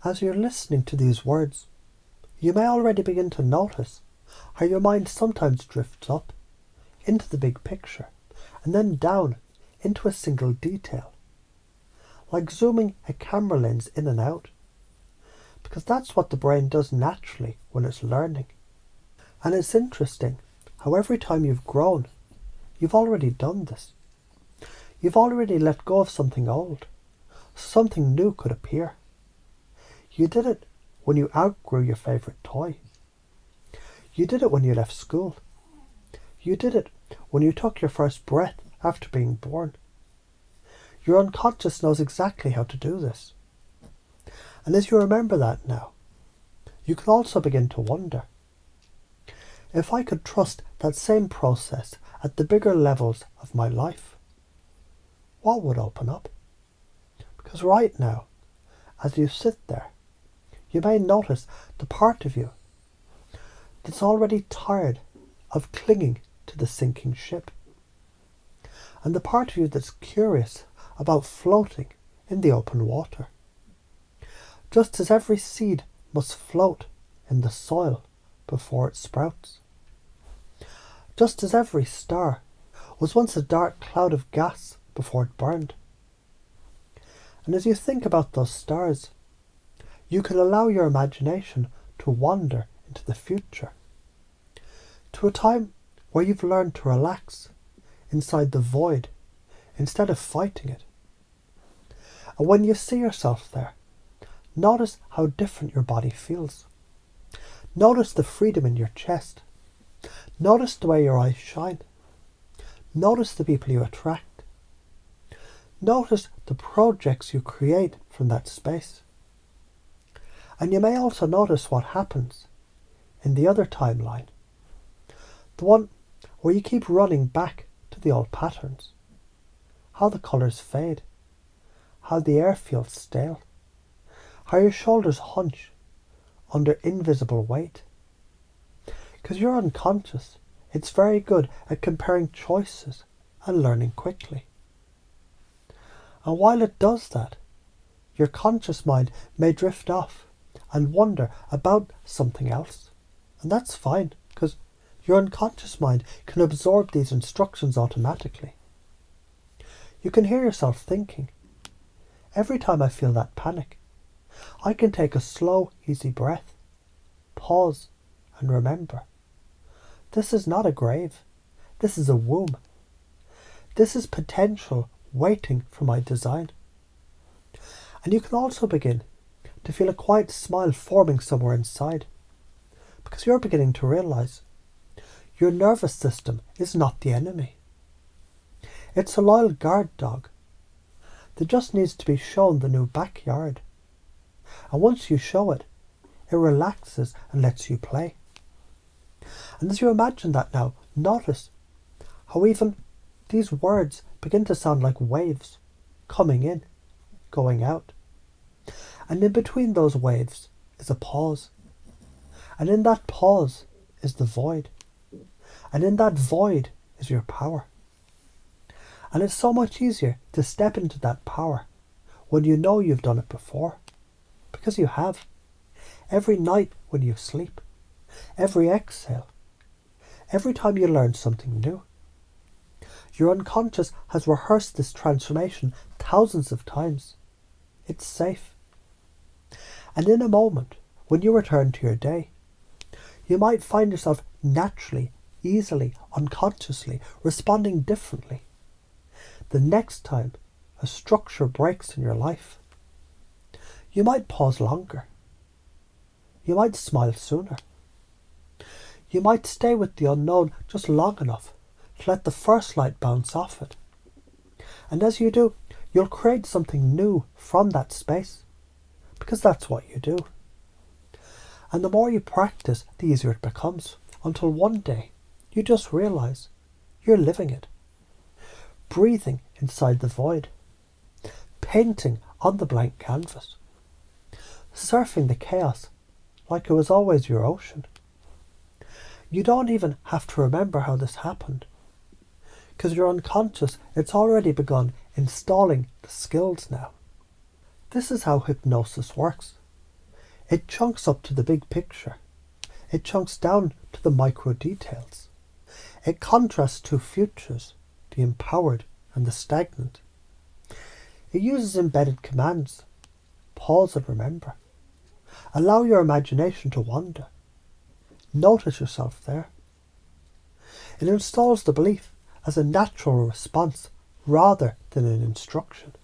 As you're listening to these words, you may already begin to notice how your mind sometimes drifts up into the big picture and then down into a single detail, like zooming a camera lens in and out, because that's what the brain does naturally when it's learning. And it's interesting how every time you've grown, you've already done this. You've already let go of something old, so something new could appear. You did it when you outgrew your favourite toy. You did it when you left school. You did it when you took your first breath after being born. Your unconscious knows exactly how to do this. And as you remember that now, you can also begin to wonder, if I could trust that same process at the bigger levels of my life, what would open up? Because right now, as you sit there, you may notice the part of you that's already tired of clinging to the sinking ship, and the part of you that's curious about floating in the open water. Just as every seed must float in the soil before it sprouts. Just as every star was once a dark cloud of gas before it burned. And as you think about those stars, you can allow your imagination to wander into the future, to a time where you've learned to relax inside the void instead of fighting it. And when you see yourself there, notice how different your body feels. Notice the freedom in your chest. Notice the way your eyes shine. Notice the people you attract. Notice the projects you create from that space. And you may also notice what happens in the other timeline, the one where you keep running back to the old patterns, how the colours fade, how the air feels stale, how your shoulders hunch under invisible weight. Because you're unconscious, it's very good at comparing choices and learning quickly. And while it does that, your conscious mind may drift off and wonder about something else. And that's fine, because your unconscious mind can absorb these instructions automatically. You can hear yourself thinking, every time I feel that panic, I can take a slow, easy breath, pause, and remember. This is not a grave. This is a womb. This is potential waiting for my design. And you can also begin to feel a quiet smile forming somewhere inside, because you're beginning to realize your nervous system is not the enemy. It's a loyal guard dog that just needs to be shown the new backyard. And once you show it, it relaxes and lets you play. And as you imagine that now, notice how even these words begin to sound like waves, coming in, going out. And in between those waves is a pause. And in that pause is the void. And in that void is your power. And it's so much easier to step into that power when you know you've done it before. Because you have. Every night when you sleep. Every exhale. Every time you learn something new. Your unconscious has rehearsed this transformation thousands of times. It's safe. And in a moment, when you return to your day, you might find yourself naturally, easily, unconsciously responding differently the next time a structure breaks in your life. You might pause longer. You might smile sooner. You might stay with the unknown just long enough to let the first light bounce off it. And as you do, you'll create something new from that space, because that's what you do. And the more you practice, the easier it becomes, until one day you just realize you're living it, breathing inside the void, painting on the blank canvas, surfing the chaos like it was always your ocean. You don't even have to remember how this happened, because you're unconscious. It's already begun installing the skills now. This is how hypnosis works. It chunks up to the big picture. It chunks down to the micro details. It contrasts two futures, the empowered and the stagnant. It uses embedded commands. Pause and remember. Allow your imagination to wander. Notice yourself there. It installs the belief as a natural response rather than an instruction.